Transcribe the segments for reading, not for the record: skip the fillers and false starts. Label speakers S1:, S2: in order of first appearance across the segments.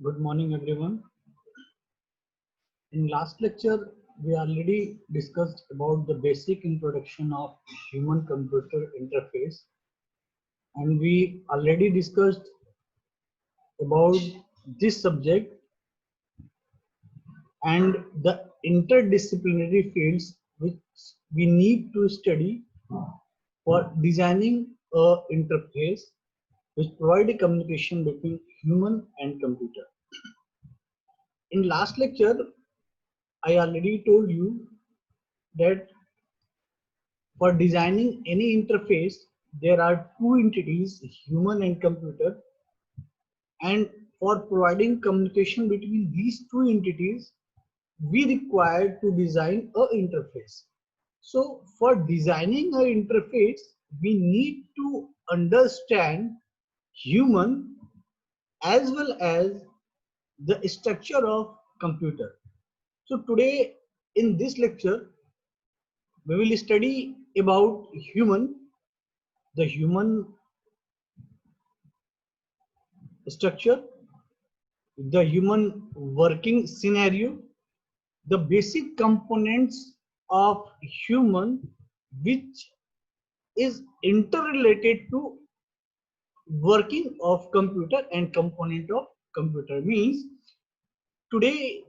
S1: Good morning, everyone. In last lecture, we already discussed about the basic introduction of human-computer interface, and we already discussed about this subject and the interdisciplinary fields which we need to study for designing a interface which provide a communication between human and computer. In last lecture, I already told you that for designing any interface, there are two entities, human and computer, and for providing communication between these two entities, we require to design a interface. So for designing an interface, we need to understand human as well as the structure of computer. So today in this lecture, we will study about the human structure, the human working scenario, the basic components of human which is interrelated to working of computer and component of computer. Means today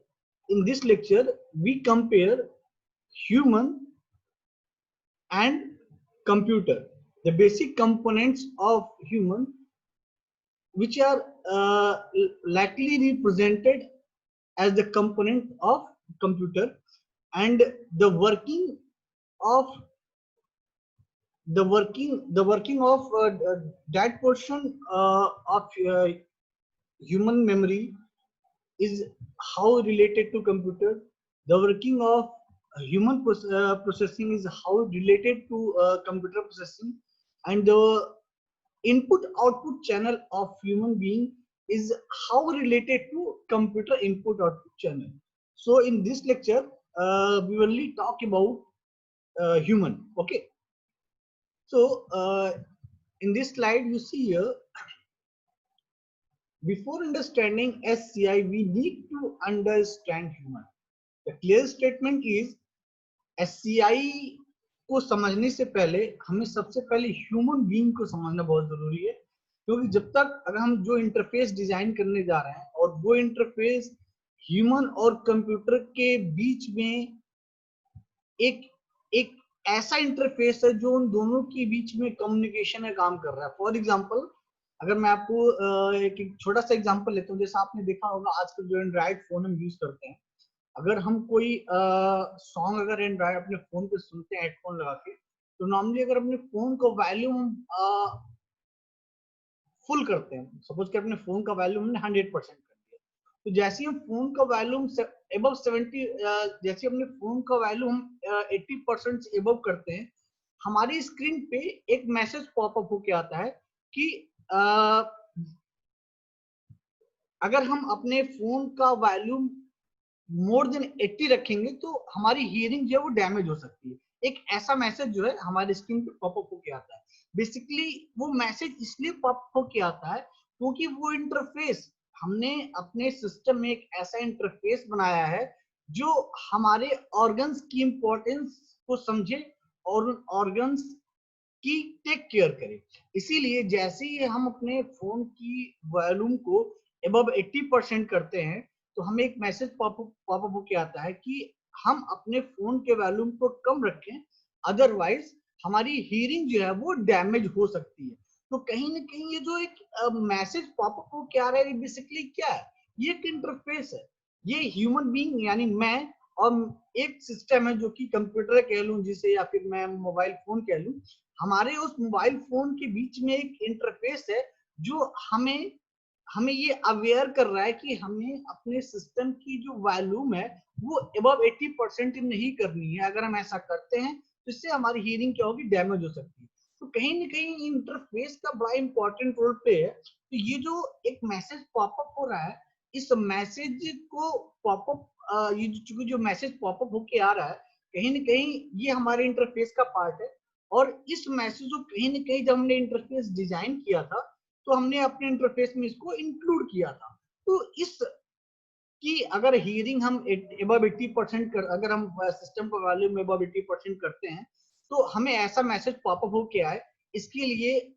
S1: in this lecture we compare human and computer, the basic components of human which are likely represented as the component of computer, and the working of the working of that portion of human memory is how related to computer. The working of human processing is how related to computer processing, and the input output channel of human being is how related to computer input output channel. So in this lecture we will only talk about human. Okay, so in this slide you see here, before understanding SCI we need to understand human. The clear statement is SCI को समझने से पहले हमें सबसे पहले human being को समझना बहुत जरूरी है, क्योंकि जब तक अगर हम जो इंटरफेस डिजाइन करने जा रहे हैं और वो इंटरफेस ह्यूमन और कंप्यूटर के बीच में एक एक ऐसा इंटरफेस है जो उन दोनों के बीच में कम्युनिकेशन में काम कर रहा है। फॉर एग्जांपल, अगर मैं आपको एक छोटा सा एग्जांपल लेता हूँ, जैसा आपने देखा होगा आजकल जो एंड्रॉइड फोन हम यूज करते हैं, अगर हम कोई सॉन्ग अगर एंड्रॉइड अपने फोन पे सुनते हैं हेडफोन लगा के, तो नॉर्मली अगर अपने फोन का वॉल्यूम फुल करते हैं, सपोज कि अपने फोन का वॉल्यूम हमने 100% कर दिया, तो जैसे ही हम फोन का वॉल्यूम एबव 70, जैसे अपने फोन का वॉल्यूम 80% से एबव करते हैं, हमारी स्क्रीन पे एक मैसेज पॉपअप होके आता है कि अगर हम अपने फोन का वॉल्यूम मोर देन 80 रखेंगे तो हमारी हियरिंग जो है वो डैमेज हो सकती है। एक ऐसा मैसेज जो है हमारी स्क्रीन पे पॉपअप होके आता है। बेसिकली वो मैसेज इसलिए पॉपअप होके आता है क्योंकि वो इंटरफेस, हमने अपने सिस्टम में एक ऐसा इंटरफेस बनाया है जो हमारे ऑर्गन्स की इंपॉर्टेंस को समझे और उन ऑर्गन्स की टेक केयर करे। इसीलिए जैसे ही हम अपने फोन की वॉल्यूम को अबव 80% करते हैं तो हमें एक मैसेज पॉपअप होके आता है कि हम अपने फोन के वॉल्यूम को कम रखें, अदरवाइज हमारी हियरिंग जो है वो डैमेज हो सकती है। तो कहीं ना कहीं ये जो एक मैसेज पॉपअप होके आ रहा है, बेसिकली क्या है, ये एक इंटरफेस है। ये ह्यूमन बीइंग यानी मैं और एक सिस्टम है जो कि कंप्यूटर कह लूं जिसे, या फिर मैं मोबाइल फोन कह लूं, हमारे उस मोबाइल फोन के बीच में एक इंटरफेस है जो हमें हमें ये अवेयर कर रहा है कि हमें अपने सिस्टम की जो वॉल्यूम है वो अबव 80% नहीं करनी है। अगर हम ऐसा करते हैं तो इससे हमारी हियरिंग क्या होगी, डैमेज हो सकती है। तो कहीं ना कहीं इंटरफेस का बड़ा इंपॉर्टेंट रोल पे है। तो ये जो एक मैसेज पॉपअप हो रहा है, इस मैसेज को पॉपअप, ये जो मैसेज पॉपअप होके आ रहा है, कहीं ना कहीं ये हमारे इंटरफेस का पार्ट है। और इस मैसेज को कहीं ना कहीं जब हमने इंटरफेस डिजाइन किया था तो हमने अपने इंटरफेस में इसको इंक्लूड किया था। तो इस कि अगर हीयरिंग हम अबव 80% कर, अगर हम सिस्टम का वॉल्यूम अबव 80% करते हैं तो हमें ऐसा मैसेज पॉपअप हो के आए, इसके लिए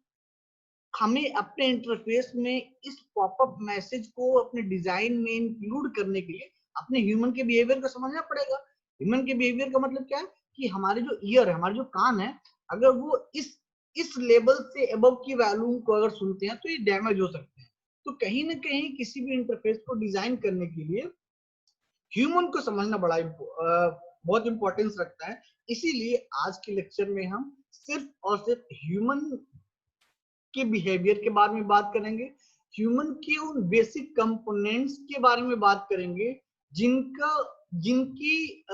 S1: हमें अपने इंटरफेस में इस पॉपअप मैसेज को अपने डिजाइन में इंक्लूड करने के लिए अपने ह्यूमन के बिहेवियर को समझना पड़ेगा। ह्यूमन के बिहेवियर का मतलब क्या है कि हमारे जो ईयर है, हमारे जो कान है, अगर वो इस लेवल से अबव की वैल्यू को अगर सुनते हैं तो ये डैमेज हो सकते हैं। तो कहीं ना कहीं किसी भी इंटरफेस को डिजाइन करने के लिए ह्यूमन को समझना बड़ा बहुत इंपॉर्टेंस रखता है। इसीलिए आज के लेक्चर में हम सिर्फ और सिर्फ ह्यूमन के बिहेवियर के बारे में बात करेंगे, ह्यूमन के उन बेसिक कंपोनेंट्स के बारे में बात करेंगे जिनकी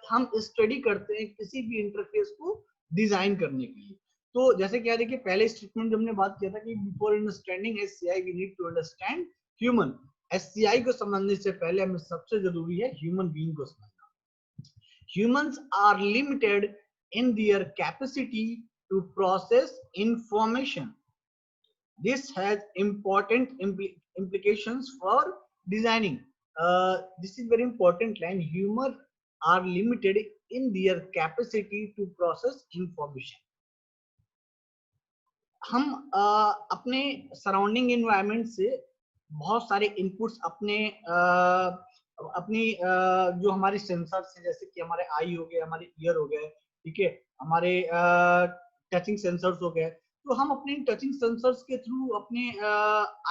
S1: हम स्टडी करते हैं किसी भी इंटरफेस को डिजाइन करने के लिए। तो जैसे क्या देखिए, पहले स्टेटमेंट हमने बात किया था कि before understanding SCI we need to understand human. SCI को समझने से पहले हमें सबसे जरूरी है ह्यूमन बीइंग को समझना। Humans are limited in their capacity to process information. This has important implications for designing. This is very important line. Humans are limited in their capacity to process information. हम अपने surrounding environment से बहुत सारे inputs अपनी जो हमारे sensors हैं, जैसे कि हमारे आई हो गए, हमारे ईयर हो गए, ठीक है, हमारे टचिंग सेंसर्स हो गए, तो हम अपने टचिंग सेंसर्स के थ्रू, अपने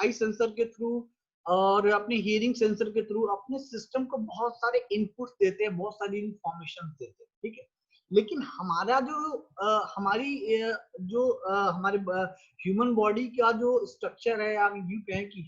S1: आई सेंसर के थ्रू और अपने हियरिंग सेंसर के थ्रू अपने सिस्टम को बहुत सारे इनपुट्स देते हैं, बहुत सारी इंफॉर्मेशन देते हैं, ठीक है। लेकिन हमारा जो हमारे ह्यूमन बॉडी का जो स्ट्रक्चर है, आप यूं कहें कि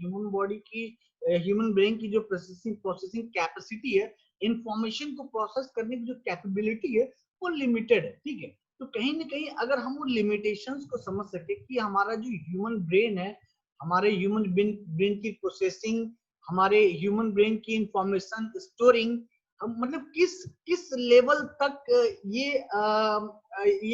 S1: ह्यूमन ब्रेन की जो प्रोसेसिंग कैपेसिटी है, इंफॉर्मेशन को प्रोसेस करने की जो कैपेबिलिटी है, वो लिमिटेड है, ठीक है। तो कहीं ना कहीं अगर हम उन लिमिटेशंस को समझ सके कि हमारा जो ह्यूमन ब्रेन है, हमारे ह्यूमन ब्रेन की प्रोसेसिंग, हमारे ह्यूमन ब्रेन की इंफॉर्मेशन स्टोरिंग, मतलब किस लेवल तक ये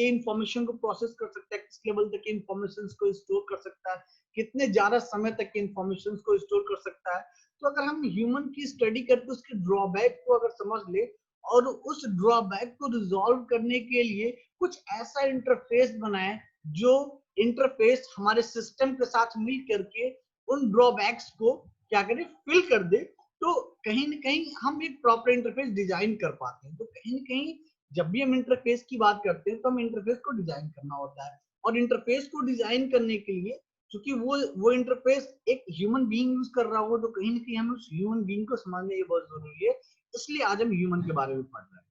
S1: इंफॉर्मेशन को प्रोसेस कर सकता है, किस लेवल तक इंफॉर्मेशन को स्टोर कर सकता है, कितने ज्यादा समय तक इंफॉर्मेशन को स्टोर कर सकता है। तो अगर हम ह्यूमन की स्टडी करके उसके ड्रॉबैक को अगर समझ ले और उस ड्रॉबैक को रिजॉल्व करने के लिए कुछ ऐसा इंटरफेस बनाए जो इंटरफेस हमारे सिस्टम के साथ मिल करके उन ड्रॉबैक्स को क्या करे, फिल कर दे, तो कहीं ना कहीं हम एक प्रॉपर इंटरफेस डिजाइन कर पाते हैं। तो कहीं ना कहीं जब भी हम इंटरफेस की बात करते हैं तो हम इंटरफेस को डिजाइन करना होता है, और इंटरफेस को डिजाइन करने के लिए क्योंकि वो इंटरफेस एक ह्यूमन बीइंग यूज कर रहा हो, तो कहीं ना कहीं हमें उस ह्यूमन बीइंग को समझना ये बहुत जरूरी है। इसलिए आज हम ह्यूमन के बारे में पढ़ रहे हैं।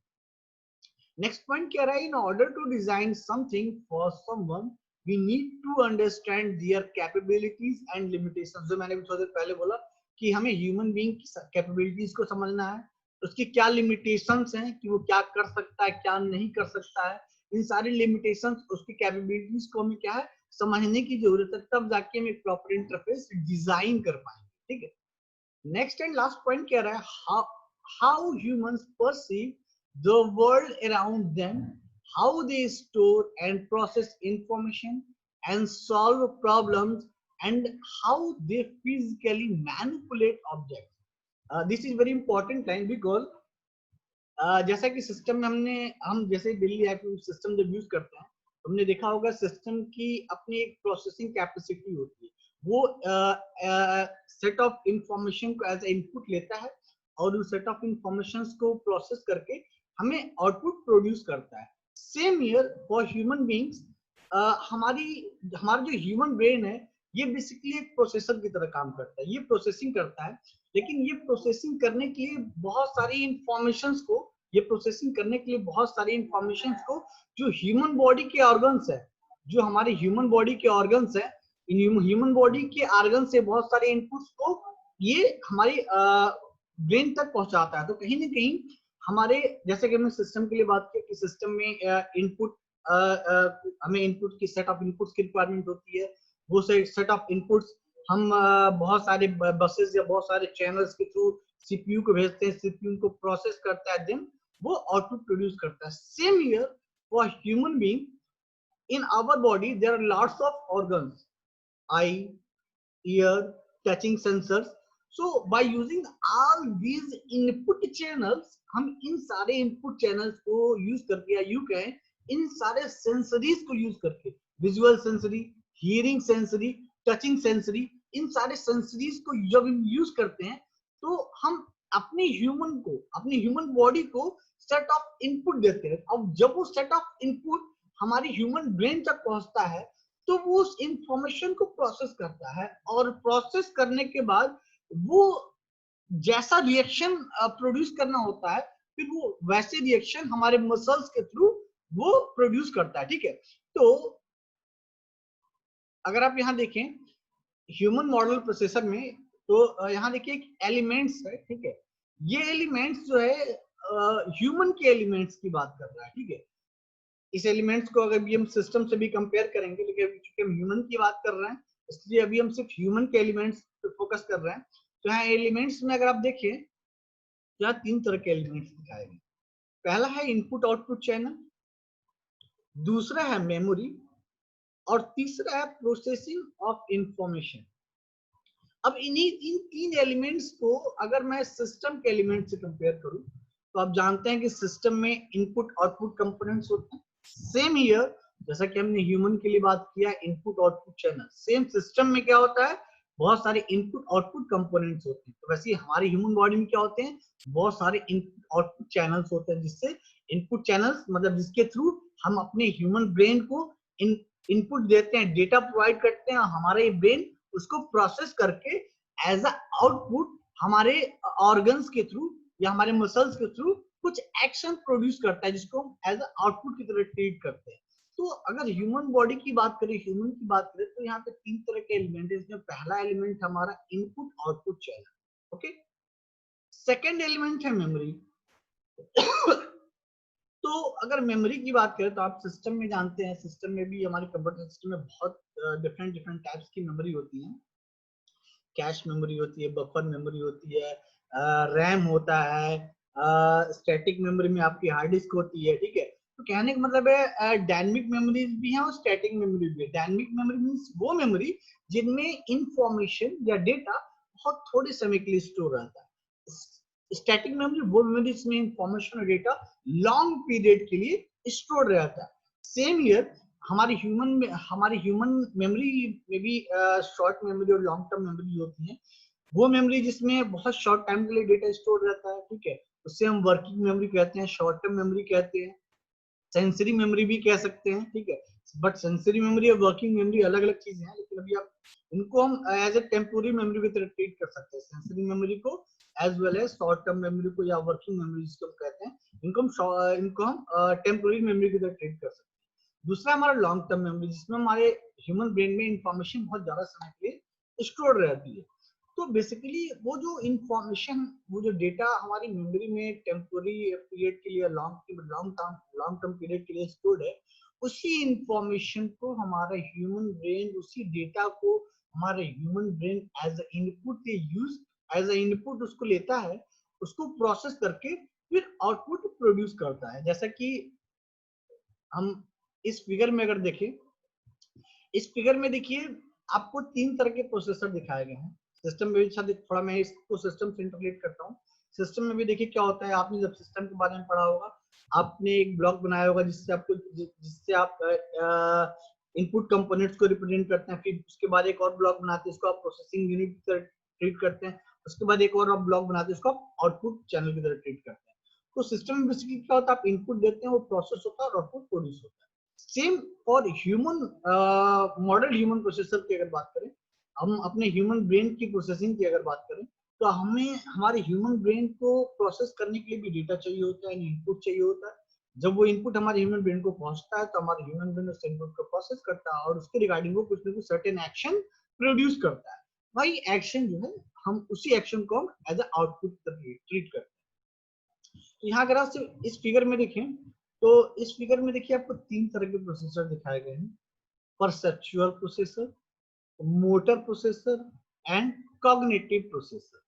S1: नेक्स्ट पॉइंट क्या रहा है, in order to design something for someone we need to understand their capabilities and limitations. जो मैंने भी थोड़ी देर पहले बोला कि हमें ह्यूमन बीइंग की कैपेबिलिटीज को समझना है, उसकी क्या लिमिटेशंस हैं कि वो क्या कर सकता है, क्या नहीं कर सकता है, इन सारी लिमिटेशंस, उसकी कैपेबिलिटीज को हमें क्या है समझने की जरूरत है, तब जाके हम एक प्रॉपर इंटरफेस डिजाइन कर पाएंगे, ठीक है। नेक्स्ट एंड लास्ट पॉइंट क्या रहा है, how humans perceive the world around them, how they store and process information and solve problems, and how they physically manipulate objects. This is very important line because जैसा कि system में हम जैसे daily life में system जब use करते हैं, हमने देखा होगा सिस्टम की अपनी एक प्रोसेसिंग कैपेसिटी होती है। वो सेट ऑफ इंफॉर्मेशन को एज इनपुट लेता है और उस सेट ऑफ इंफॉर्मेशन को प्रोसेस करके हमें आउटपुट प्रोड्यूस करता है। Same year for human beings, हमारा जो ह्यूमन ब्रेन है ये बेसिकली एक प्रोसेसर की तरह काम करता है, ये प्रोसेसिंग करता है, लेकिन ये प्रोसेसिंग करने के लिए बहुत सारी इंफॉर्मेशंस को जो ह्यूमन बॉडी के ऑर्गन्स है, जो हमारे ह्यूमन बॉडी के ऑर्गन्स है, इन ह्यूमन बॉडी के ऑर्गन से बहुत सारे इनपुट्स को ये हमारी ब्रेन तक पहुंचाता है। तो कहीं ना कहीं हमारे, जैसे कि हमने सिस्टम के लिए बात की कि सिस्टम में हमें इनपुट की सेट ऑफ इनपुट्स की रिक्वायरमेंट होती है, वो सेट ऑफ इनपुट्स हम बहुत सारे बसेस या बहुत सारे चैनल्स के थ्रू सीपीयू को भेजते हैं, सीपीयू को प्रोसेस करता है, देन वो आउटपुट प्रोड्यूस करता है। Same here for human being, in our body there are lots of organs, eye, ear, touching sensors, so by using all these input channels, हम इन सारे इनपुट चैनल्स को यूज करके, या यू कहें इन सारे सेंसरीज को यूज करके, visual sensory, hearing sensory, touching sensory, इन सारे सेंसरीज को जब हम यूज करते हैं तो हम अपने ह्यूमन को, अपनी ह्यूमन बॉडी को सेट ऑफ इनपुट देते हैं। अब जब वो सेट ऑफ इनपुट हमारी ह्यूमन ब्रेन तक पहुंचता है तो वो उस इंफॉर्मेशन को प्रोसेस करता है, और प्रोसेस करने के बाद वो जैसा रिएक्शन प्रोड्यूस करना होता है, फिर वो वैसे रिएक्शन हमारे मसल्स के थ्रू वो प्रोड्यूस करता है। ठीक है, तो अगर आप यहाँ देखें ह्यूमन मॉडल प्रोसेसर में, तो यहाँ देखिए एक एलिमेंट्स है। ठीक है, ये एलिमेंट्स जो है ह्यूमन के एलिमेंट्स की बात कर रहा है। ठीक है, इस एलिमेंट्स को अगर भी हम सिस्टम से भी कंपेयर करेंगे, लेकिन अभी चूंकि हम ह्यूमन की बात कर रहे हैं इसलिए अभी हम सिर्फ ह्यूमन के एलिमेंट्स पे फोकस कर रहे हैं। तो यहाँ एलिमेंट्स में अगर आप देखिए तो यहाँ 3 तरह के एलिमेंट्स दिखाए गए। पहला है इनपुट आउटपुट चैनल, दूसरा है मेमोरी, और तीसरा है प्रोसेसिंग ऑफ इंफॉर्मेशन। अब इन 3 एलिमेंट्स को अगर मैं सिस्टम के एलिमेंट से कंपेयर करूं तो आप जानते हैं कि सिस्टम में इनपुट आउटपुट कंपोनेंट्स होते हैं। सेम हियर, जैसा कि हमने ह्यूमन के लिए बात किया input output channel, same system में क्या होता है, बहुत सारे इनपुट आउटपुट कंपोनेंट्स होते हैं। तो वैसे हमारे ह्यूमन बॉडी में क्या होते हैं, बहुत सारे इनपुट आउटपुट चैनल्स होते हैं, जिससे इनपुट चैनल्स मतलब जिसके थ्रू हम अपने ह्यूमन ब्रेन को इनपुट देते हैं, डेटा प्रोवाइड करते हैं, हमारा ये ब्रेन उसको प्रोसेस करके एज अ आउटपुट हमारे ऑर्गन्स के थ्रू या हमारे मसल्स के थ्रू कुछ एक्शन प्रोड्यूस करता है, जिसको हम एज अ आउटपुट की तरह ट्रीट करते हैं। तो अगर ह्यूमन बॉडी की बात करें, ह्यूमन की बात करें, तो यहाँ पे 3 तरह के एलिमेंट है। इसमें पहला एलिमेंट हमारा input output channel. Okay, second element है मेमोरी। तो अगर मेमोरी की बात करें तो आप सिस्टम में जानते हैं, सिस्टम में भी, हमारे कंप्यूटर सिस्टम में बहुत डिफरेंट डिफरेंट टाइप्स की मेमोरी होती है। कैश मेमोरी होती है, बफर मेमोरी होती है, रैम होता है, स्टैटिक मेमोरी में आपकी हार्ड डिस्क होती है। ठीक है, तो कहने का मतलब है डायनेमिक मेमोरीज भी है और स्टैटिक मेमोरी भी है। डायनेमिक मेमोरी मींस वो मेमोरी जिनमें इंफॉर्मेशन या डेटा बहुत थोड़े समय के लिए स्टोर रहता है। स्टैटिक मेमोरी वो मेमोरी जिसमें इंफॉर्मेशन और डेटा लॉन्ग पीरियड के लिए स्टोर रहता है। सेम ईयर हमारी ह्यूमन मेमोरी में भी शॉर्ट मेमोरी और लॉन्ग टर्म मेमोरी होती है। वो मेमोरी जिसमें बहुत शॉर्ट टाइम के लिए डेटा स्टोर रहता है, ठीक है, उससे हम वर्किंग मेमोरी कहते हैं, शॉर्ट टर्म मेमोरी कहते हैं, सेंसरी मेमोरी भी कह सकते हैं। ठीक है, बट सेंसरी मेमोरी और वर्किंग मेमोरी अलग अलग चीजें हैं, लेकिन अभी आप इनको हम एज ए टेम्पोररी मेमोरी की तरह ट्रीट कर सकते हैं। सेंसरी मेमोरी को as well as short term memory को या वर्किंग मेमोरी जिसको हम कहते हैं, इनको हम टेम्पोररी मेमोरी की तरह ट्रीट कर सकते हैं। दूसरा हमारा लॉन्ग टर्म मेमोरी, जिसमें हमारे ह्यूमन ब्रेन में इंफॉर्मेशन बहुत ज्यादा समय के लिए स्टोर रहती है। तो बेसिकली वो जो इंफॉर्मेशन, वो जो डेटा हमारी मेमोरी में टेम्पोररी पीरियड के लिए, लॉन्ग टर्म पीरियड के लिए स्टोर्ड है, उसी इंफॉर्मेशन को हमारा ह्यूमन ब्रेन, उसी डेटा को हमारा human brain as a input उसको लेता है, उसको प्रोसेस करके फिर आउटपुट प्रोड्यूस करता है। जैसा कि हम इस फिगर में अगर देखें, इस फिगर में देखिए आपको 3 तरह के प्रोसेसर दिखाए गए हैं। सिस्टम में भी थोड़ा मैं इसको सिस्टम से इंटरलेट करता हूँ। सिस्टम में भी देखिए क्या होता है, आपने जब सिस्टम के बारे में पढ़ा होगा, आपने एक ब्लॉक बनाया होगा जिससे आप इनपुट कंपोनेंट्स को रिप्रेजेंट करते हैं। फिर उसके बाद एक और ब्लॉक बनाते हैं, इसको आप प्रोसेसिंग यूनिट की तरह ट्रीट करते हैं। उसके बाद एक और आप ब्लॉक बनाते हैं, इसको आप आउटपुट चैनल की तरह ट्रीट करते हैं। तो सिस्टम में बेसिकली क्या होता है, आप इनपुट देते हैं, वो प्रोसेस होता है और आउटपुट प्रोड्यूस होता है। Same for human model human processor की अगर बात करें, हम अपने ह्यूमन ब्रेन की प्रोसेसिंग की अगर बात करें, तो हमें हमारे ह्यूमन ब्रेन को प्रोसेस करने के लिए भी डेटा चाहिए होता है, इनपुट चाहिए होता है। जब वो इनपुट हमारे ह्यूमन ब्रेन को पहुंचता है तो हमारा ह्यूमन ब्रेन उस इनपुट को प्रोसेस करता है और उसके रिगार्डिंग वो कुछ ना कुछ सर्टेन एक्शन प्रोड्यूस करता है। वही एक्शन जो है, हम उसी एक्शन को हम एज अ आउटपुट ट्रीट करते हैं। तो यहाँ अगर आप इस फिगर में देखें, तो इस फिगर में देखिए आपको 3 तरह के प्रोसेसर दिखाए गए हैं, perceptual processor, motor processor and cognitive processor.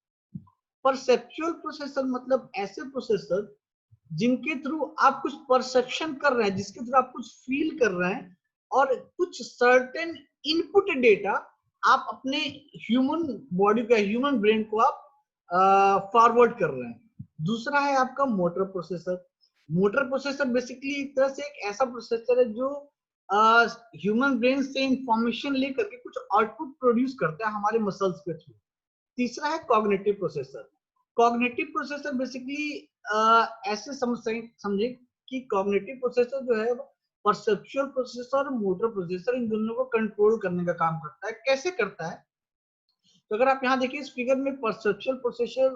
S1: Perceptual processor मतलब ऐसे प्रोसेसर जिनके थ्रू आप कुछ परसेप्शन कर रहे हैं, जिसके थ्रू आप कुछ फील कर रहे हैं और कुछ सर्टेन इनपुट डेटा आप अपने ह्यूमन बॉडी का, ह्यूमन ब्रेन को आप फॉरवर्ड कर रहे हैं। दूसरा है आपका motor processor. Motor processor basically एक तरह से एक ऐसा प्रोसेसर है जो ह्यूमन ब्रेन से इंफॉर्मेशन लेकर के कुछ आउटपुट प्रोड्यूस करता है हमारे मसल्स के थ्रू। तीसरा है cognitive processor. Cognitive processor basically ऐसे समझे कि कॉग्निटिव प्रोसेसर जो है परसेप्चुअल प्रोसेसर और मोटर प्रोसेसर, इन दोनों को कंट्रोल करने का काम करता है। कैसे करता है? तो अगर आप यहाँ देखिए इस फिगर में, परसेप्चुअल प्रोसेसर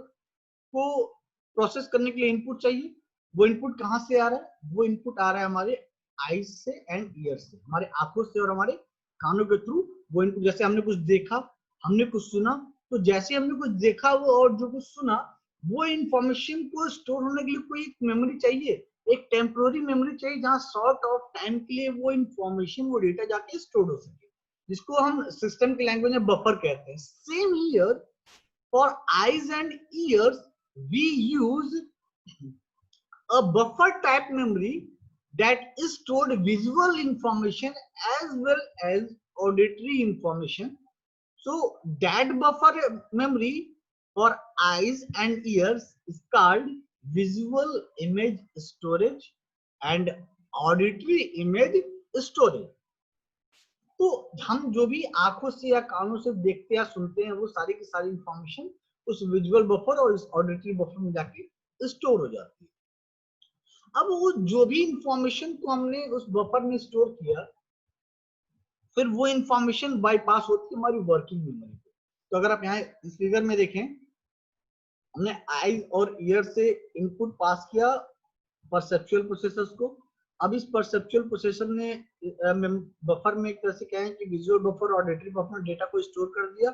S1: को प्रोसेस करने के लिए इनपुट चाहिए। वो इनपुट कहाँ से आ रहा है? वो इनपुट आ रहा है हमारे आईज से एंड ईयर से, हमारे आंखों से और हमारे कानों के थ्रू। वो इनपुट, जैसे हमने कुछ देखा, हमने कुछ सुना, तो जैसे हमने कुछ देखा वो और जो कुछ सुना, वो इंफॉर्मेशन को स्टोर होने के लिए कोई एक मेमोरी चाहिए, एक टेम्पोररी मेमोरी चाहिए, जहाँ शॉर्ट ऑफ टाइम के लिए वो इंफॉर्मेशन, वो डेटा जाके स्टोर हो सके, जिसको हम सिस्टम की लैंग्वेज में बफर कहते हैं। Same here, for eyes and ears, we use a buffer type memory that is stored visual information as well as auditory information. So that buffer memory for eyes and ears is called visual image storage and auditory image storage. तो हम जो भी आंखों से या कानों से देखते या सुनते हैं, वो सारी की सारी इंफॉर्मेशन उस विजुअल बफर और इस ऑडिटरी बफर में जाके स्टोर हो जाती है। अब वो जो भी इंफॉर्मेशन को हमने उस बफर में स्टोर किया, फिर वो इंफॉर्मेशन बाईपास होती है हमारी वर्किंग मेमोरी को। तो अगर आप यहाँ इस फिगर में देखें, हमने आईज और ईयर से इनपुट पास किया परसेप्चुअल प्रोसेसर्स को। अब इस परसेप्चुअल प्रोसेसर ने बफर में एक तरह से क्या है कि विजुअल बफर और ऑडिटरी बफर में डेटा को स्टोर कर दिया।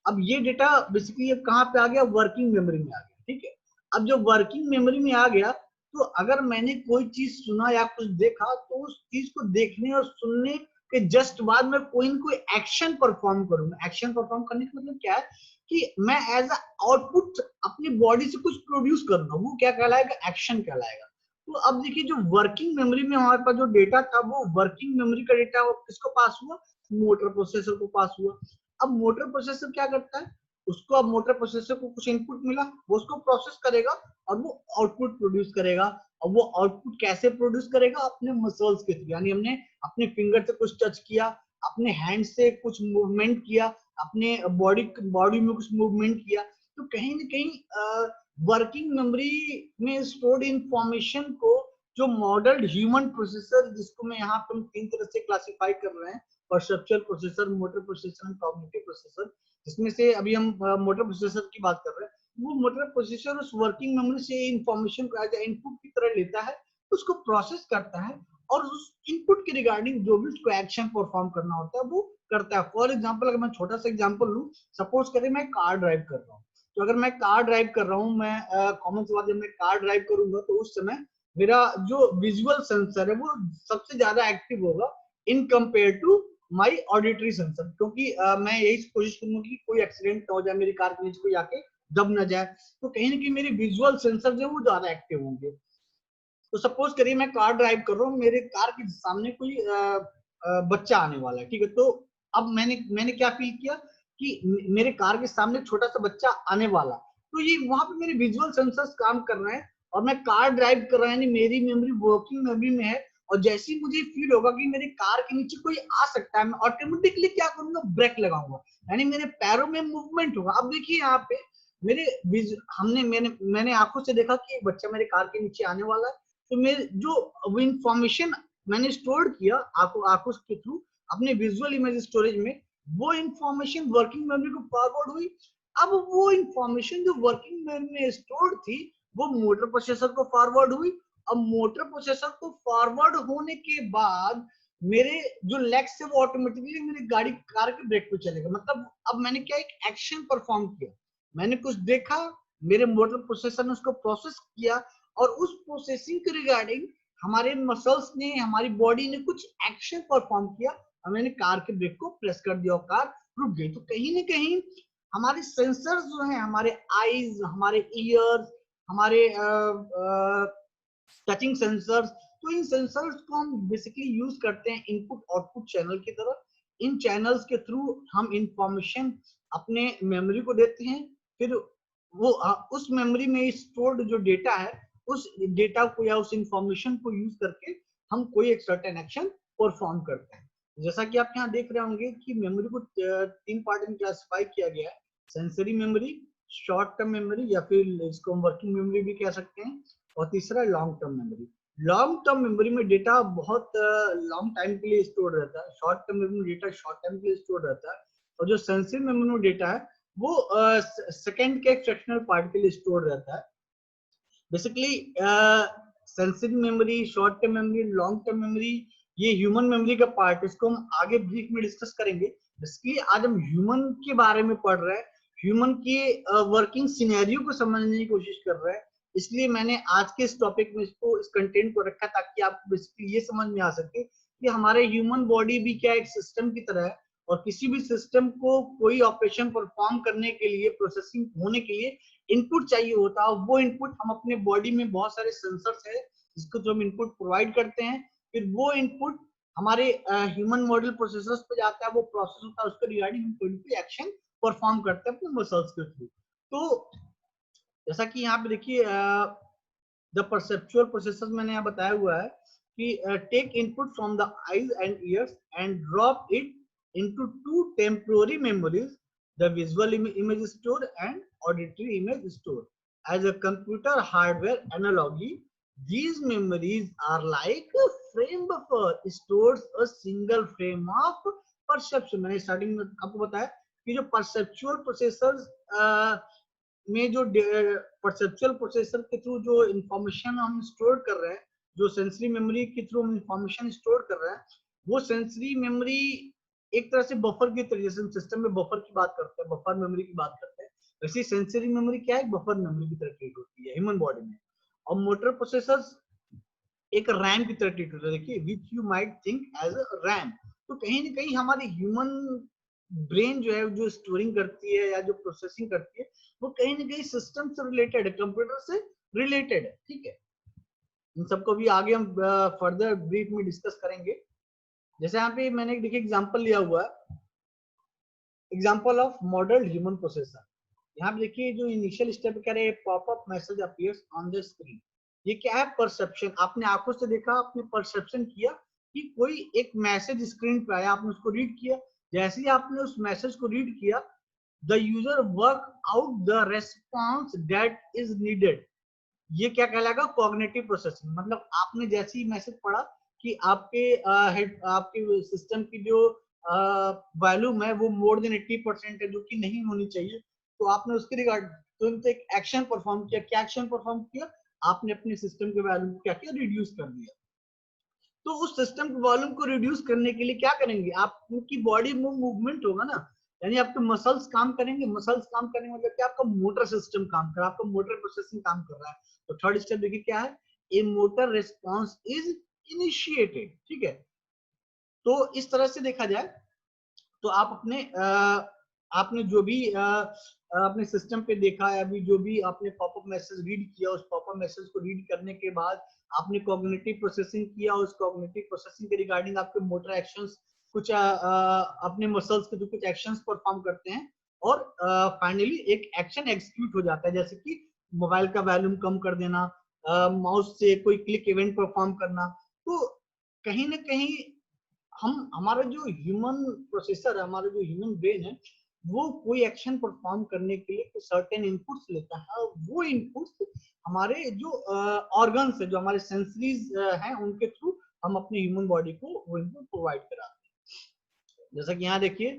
S1: अब ये डेटा बेसिकली अब कहाँ पे आ गया? वर्किंग मेमोरी में आ गया। ठीक है, अब जब वर्किंग मेमोरी में आ गया, तो अगर मैंने कोई चीज सुना या कुछ देखा, तो उस चीज को देखने और सुनने के जस्ट बाद में कोई न कोई एक्शन परफॉर्म करूंगा। एक्शन परफॉर्म करने का मतलब क्या है कि मैं एज अ आउटपुट अपनी बॉडी से कुछ प्रोड्यूस करूंगा, वो क्या कहलाएगा? एक्शन कहलाएगा। तो अब देखिए, जो वर्किंग मेमोरी में हमारे पास जो डेटा था, वो वर्किंग मेमोरी का डेटा किसको पास हुआ? मोटर प्रोसेसर को पास हुआ। अब मोटर प्रोसेसर क्या करता है? उसको, अब मोटर प्रोसेसर को कुछ इनपुट मिला, वो उसको प्रोसेस करेगा और वो आउटपुट प्रोड्यूस करेगा। और वो आउटपुट कैसे प्रोड्यूस करेगा? अपने मसल्स के थ्रू, यानी हमने अपने फिंगर से कुछ टच किया, अपने हैंड से कुछ मूवमेंट किया, अपने बॉडी में कुछ मूवमेंट किया। तो कहीं ना कहीं वर्किंग मेमोरी में स्टोर्ड इंफॉर्मेशन को जो मॉडल्ड ह्यूमन प्रोसेसर, जिसको मैं यहाँ पे तीन तरह से क्लासिफाई कर रहे हैं, perceptual processor, motor processor and cognitive processor, जिसमें से अभी हम मोटर प्रोसेसर की बात कर रहे हैं। वो मोटर प्रोसेसर उस वर्किंग मेमोरी से इंफॉर्मेशन को एज इनपुट की तरह लेता है, उसको प्रोसेस करता है और उस इनपुट के रिगार्डिंग जो भी उसको एक्शन परफॉर्म करना होता है वो करता है। फॉर एग्जाम्पल, अगर मैं छोटा सा एग्जाम्पल लूं, सपोज करें मैं कार ड्राइव कर रहा हूँ। तो अगर मैं कार ड्राइव कर रहा हूँ, मैं कॉमन सी बात, जब मैं कार ड्राइव करूंगा तो उस समय मेरा जो विजुअल सेंसर है वो सबसे ज्यादा एक्टिव होगा in compare to my auditory sensor, क्योंकि मैं यही कोशिश करूंगा कि कोई एक्सीडेंट ना हो जाए, मेरी कार के नीचे कोई आके दब ना जाए। तो कहीं ना कहीं मेरे विजुअल सेंसर जो है वो ज्यादा एक्टिव होंगे। तो सपोज करिए मैं कार ड्राइव कर रहा हूँ, मेरे कार के सामने कोई बच्चा आने वाला है। ठीक है, तो अब मैंने क्या फील किया कि मेरे कार के सामने छोटा सा बच्चा आने वाला, तो ये वहां पे मेरे विजुअल सेंसर्स काम कर रहे हैं और मैं कार ड्राइव कर रहा है, यानी मेरी मेमोरी वर्किंग मेमोरी में है। और जैसे ही मुझे फील होगा कि मेरी कार के नीचे कोई आ सकता है, मैं ऑटोमेटिकली क्या करूंगा? ब्रेक लगाऊंगा, यानी मेरे पैरों में मूवमेंट होगा। अब देखिए यहाँ पे मेरे मैंने आंखों से देखा कि एक बच्चा मेरे कार के नीचे आने वाला है। तो मेरे जो इंफॉर्मेशन मैंने स्टोर किया आंखों के थ्रू अपने विजुअल इमेज स्टोरेज में, वो इंफॉर्मेशन वर्किंग मेमोरी को फॉरवर्ड हुई। अब वो इंफॉर्मेशन जो वर्किंग मेमोरी में स्टोर थी, वो मोटर प्रोसेसर को फॉरवर्ड हुई। अब मोटर प्रोसेसर को फॉरवर्ड होने के बाद मेरे जो लेग्स है वो ऑटोमेटिकली मेरी कार के ब्रेक पे चलेगा। मतलब अब मैंने क्या, एक एक्शन परफॉर्म किया, मैंने कुछ देखा, मेरे मोटर प्रोसेसर ने उसको प्रोसेस किया और उस प्रोसेसिंग के रिगार्डिंग हमारे मसल्स ने, हमारी बॉडी ने कुछ एक्शन परफॉर्म किया और मैंने कार के ब्रेक को प्रेस कर दिया और कार रुक गई। तो कहीं ना कहीं हमारे सेंसर्स जो हैं, हमारे आईज, हमारे ईयर्स, हमारे टचिंग सेंसर्स, तो इन सेंसर्स को हम बेसिकली यूज करते हैं इनपुट आउटपुट चैनल की तरह। इन चैनल्स के थ्रू हम इंफॉर्मेशन अपने मेमोरी को देते हैं, फिर वो उस मेमोरी में स्टोर्ड जो डेटा है उस डेटा को या उस इंफॉर्मेशन को यूज करके हम कोई एक सर्टेन एक्शन परफॉर्म करते हैं। जैसा कि आप यहाँ देख रहे होंगे कि मेमोरी को 3 पार्ट में क्लासिफाई किया गया है, sensory memory, short term memory या फिर इसको हम वर्किंग मेमोरी भी कह सकते हैं, और तीसरा long term memory. Long term memory में डेटा बहुत लॉन्ग टाइम के लिए स्टोर रहता है, शॉर्ट टर्म मेमोरी में डेटा शॉर्ट टाइम के लिए स्टोर रहता है, और जो सेंसरी मेमोरी में डेटा है वो सेकंड के फ्रैक्शनल पार्ट के लिए स्टोर रहता है। Basically sensory memory, short term memory, long term memory, ये ह्यूमन मेमोरी का पार्ट, इसको हम आगे ब्रीफ में डिस्कस करेंगे। बेसिकली आज हम ह्यूमन के बारे में पढ़ रहे हैं, ह्यूमन के वर्किंग सिनेरियो को समझने की कोशिश कर रहे हैं, इसलिए मैंने आज के इस टॉपिक में इसको, इस कंटेंट को रखा ताकि आपको बेसिकली ये समझ में आ सके कि हमारे ह्यूमन बॉडी भी क्या एक सिस्टम की तरह है, और किसी भी सिस्टम को कोई ऑपरेशन परफॉर्म करने के लिए, प्रोसेसिंग होने के लिए इनपुट चाहिए होता है। वो इनपुट हम अपने बॉडी में बहुत सारे सेंसर्स है जिसको जो हम इनपुट प्रोवाइड करते हैं, फिर वो इनपुट हमारे ह्यूमन मॉडल प्रोसेसर्स पे जाता है, वो प्रोसेस होता है, उसके रिगार्डिंग हम कोई भी एक्शन परफॉर्म करते हैं अपने मसल्स के थ्रू। तो जैसा कि यहाँ पे देखिए द परसेप्चुअल प्रोसेसर्स मैंने यहाँ बताया हुआ है कि take input from the eyes and ears and drop it into to temporary memories, the visual image store and auditory image store. As a computer hardware analogy, these memories are like a frame buffer, stores a single frame of perception. मैंने starting में आपको बताया कि जो perceptual processor में जो perceptual processor के through जो इंफॉर्मेशन हम स्टोर कर रहे हैं, जो सेंसरी मेमोरी के थ्रू हम इंफॉर्मेशन स्टोर कर रहे हैं, वो सेंसरी मेमोरी एक तरह से बफर की तरह, जैसे हम सिस्टम में बफर की बात करते हैं, बफर मेमोरी की बात करते हैं, वैसे सेंसरी मेमोरी क्या है, बफर मेमोरी की तरह ट्रीट होती है ह्यूमन बॉडी में। और मोटर प्रोसेसर्स एक रैम की तरह ट्रीट होता है, देखिए which you might think as a RAM. तो कहीं ना कहीं हमारी ह्यूमन ब्रेन जो है, जो स्टोरिंग करती है या जो प्रोसेसिंग करती है, वो कहीं ना कहीं सिस्टम से रिलेटेड है, कंप्यूटर से रिलेटेड है, ठीक है। इन सबको भी आगे हम फर्दर ब्रीफ में डिस्कस करेंगे। जैसे यहाँ पे मैंने देखिए एग्जांपल लिया हुआ है, example of model human processor. यहाँ पे देखिए जो इनिशियल स्टेप कह रहे हैं, popup message appears on the screen. ये क्या है, परसेप्शन। आपने आंखों से देखा, आपने परसेप्शन किया कि कोई एक मैसेज स्क्रीन पे आया, आपने उसको रीड किया। जैसे ही आपने उस मैसेज को रीड किया, the user work out the response that is needed. ये क्या कहलाएगा, कॉग्निटिव प्रोसेसिंग। मतलब आपने जैसे ही मैसेज पढ़ा कि आपके आपके सिस्टम की जो वॉल्यूम है वो मोर देन 80% है, जो कि नहीं होनी चाहिए, तो आपने उसके रिगार्ड तुरंत एक एक्शन परफॉर्म किया। क्या एक्शन परफॉर्म किया, आपने अपने सिस्टम के वॉल्यूम को क्या किया, रिड्यूस कर दिया। तो उस सिस्टम के वॉल्यूम को रिड्यूस करने के लिए क्या करेंगे, आपकी बॉडी में मूवमेंट होगा ना, यानी आपके मसल्स काम करेंगे। मसल्स काम करेंगे मतलब क्या, आपका मोटर सिस्टम काम कर रहा है, आपका मोटर प्रोसेसिंग काम कर रहा है। तो थर्ड स्टेप देखिए क्या है, ए मोटर रिस्पॉन्स इज इनिशिएटेड, ठीक है। तो इस तरह से देखा जाए तो आप अपने आपने जो भी अपने सिस्टम पे देखा है, अभी जो भी आपने पॉपअप मैसेज रीड किया, उस पॉपअप मैसेज को रीड करने के बाद आपने कॉग्निटिव प्रोसेसिंग किया, उस कॉग्निटिव प्रोसेसिंग के रिगार्डिंग आपके मोटर एक्शंस कुछ अपने मसल्स के जो कुछ एक्शंस परफॉर्म करते हैं, और फाइनली एक एक्शन एग्जीक्यूट हो जाता है, जैसे कि मोबाइल का वॉल्यूम कम कर देना, माउस से कोई क्लिक इवेंट परफॉर्म करना। तो कहीं ना कहीं हम, हमारा जो ह्यूमन प्रोसेसर है, हमारा जो ह्यूमन ब्रेन है, वो कोई एक्शन परफॉर्म करने के लिए सर्टेन इनपुट्स लेता है, और वो इनपुट्स हमारे जो ऑर्गन्स है, जो हमारे सेंसरीज हैं, उनके थ्रू हम अपने ह्यूमन बॉडी को वो इनपुट प्रोवाइड कराते हैं। जैसा कि यहाँ देखिए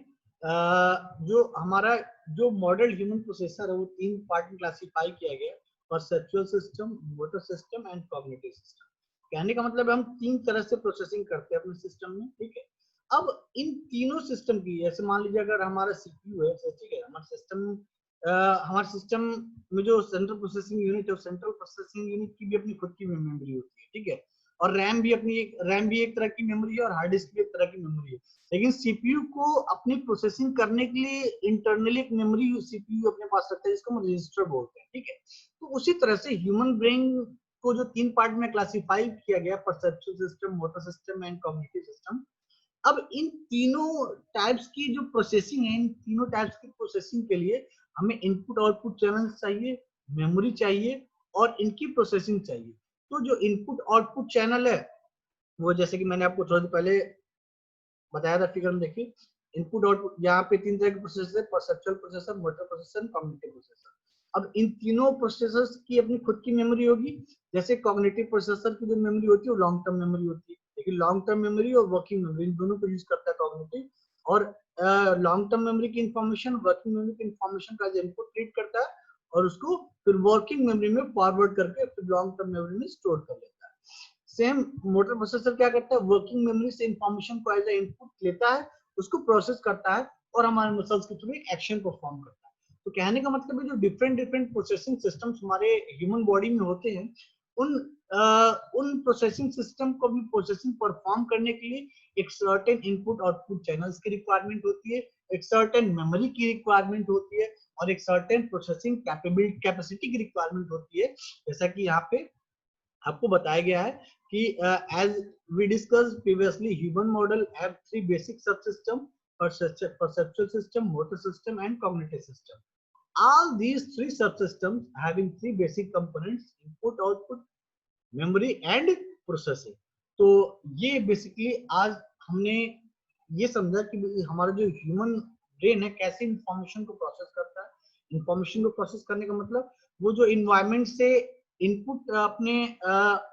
S1: जो हमारा जो मॉडल ह्यूमन प्रोसेसर है, वो 3 पार्ट में क्लासिफाई किया गया, perceptual system, motor system and cognitive system. कहने का मतलब हम 3 तरह से प्रोसेसिंग करते हैं अपने सिस्टम में, ठीक है। अब इन तीनों सिस्टम की, जैसे मान लीजिए अगर हमारा सीपीयू है, ठीक है, हमारे सिस्टम में जो सेंट्रल प्रोसेसिंग यूनिट है, सेंट्रल प्रोसेसिंग यूनिट की भी अपनी खुद की मेमोरी होती है, ठीक है। और रैम भी एक तरह की मेमोरी है, और हार्ड डिस्क भी एक तरह की मेमोरी है। लेकिन सीपीयू को अपनी प्रोसेसिंग करने के लिए इंटरनली एक मेमोरी सीपीयू अपने पास रखता है, जिसको हम रजिस्टर बोलते हैं, ठीक है। तो उसी तरह से ह्यूमन ब्रेन को जो 3 पार्ट में क्लासिफाई किया गया, perceptual system, motor system and cognitive system, अब इन तीनों टाइप्स की जो प्रोसेसिंग है, इन तीनों टाइप्स की प्रोसेसिंग के लिए हमें इनपुट आउटपुट चैनल चाहिए, मेमोरी चाहिए और इनकी प्रोसेसिंग चाहिए। तो जो इनपुट आउटपुट चैनल है वो जैसे कि मैंने आपको थोड़ी देर पहले बताया था फिगर में, देखिए इनपुट आउटपुट यहाँ पे तीन तरह के प्रोसेसर है, perceptual processor, motor processor, cognitive processor. अब इन तीनों प्रोसेसर्स की अपनी खुद की मेमोरी होगी। जैसे कॉग्निटिव प्रोसेसर की जो मेमोरी होती है वो लॉन्ग टर्म मेमोरी होती है, लेकिन लॉन्ग टर्म मेमोरी और वर्किंग मेमोरी इन दोनों को यूज करता है कॉग्निटिव। और लॉन्ग टर्म मेमोरी की इंफॉर्मेशन वर्किंग मेमोरी की इंफॉर्मेशन का इनपुट रीड करता है और उसको फिर वर्किंग मेमोरी में फॉरवर्ड करके फिर लॉन्ग टर्म मेमोरी में स्टोर कर लेता है। सेम मोटर प्रोसेसर क्या करता है, वर्किंग मेमोरी से इंफॉर्मेशन को एज ए इनपुट लेता है, उसको प्रोसेस करता है और हमारे मसल्स के थ्रू एक एक्शन परफॉर्म करता है। तो कहने का मतलब है जो डिफरेंट डिफरेंट प्रोसेसिंग सिस्टम्स हमारे ह्यूमन बॉडी में होते हैं, उन उन प्रोसेसिंग सिस्टम को भी प्रोसेसिंग परफॉर्म करने के लिए एक सर्टेन इनपुट आउटपुट चैनल्स की रिक्वायरमेंट होती है, एक सर्टेन मेमोरी की रिक्वायरमेंट होती है और एक सर्टेन प्रोसेसिंग कैपेसिटी की रिक्वायरमेंट होती है। जैसा कि यहाँ पे आपको बताया गया है कि as we discuss previously, human model have three basic subsystem: perceptual system, motor system and cognitive system. All these three subsystems having three basic components: input, output, memory and processing. तो ये बेसिकली आज हमने ये समझा कि हमारा जो human brain है कैसे इंफॉर्मेशन को प्रोसेस करता है। इंफॉर्मेशन को प्रोसेस करने का मतलब वो जो इन्वायरमेंट से इनपुट अपने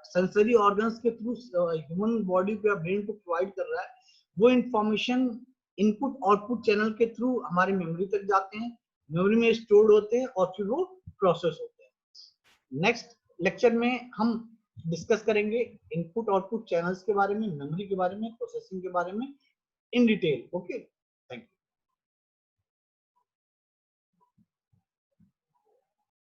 S1: सेंसरी ऑर्गन्स के थ्रू ह्यूमन बॉडी को या ब्रेन को प्रोवाइड कर रहा है, वो इंफॉर्मेशन इनपुट आउटपुट चैनल के थ्रू हमारे मेमोरी तक जाते हैं, मेमोरी में स्टोर्ड होते हैं और फिर वो प्रोसेस होते हैं। नेक्स्ट लेक्चर में हम डिस्कस करेंगे इनपुट आउटपुट चैनल्स के बारे में, मेमोरी के बारे में, प्रोसेसिंग के बारे में इन डिटेल। ओके।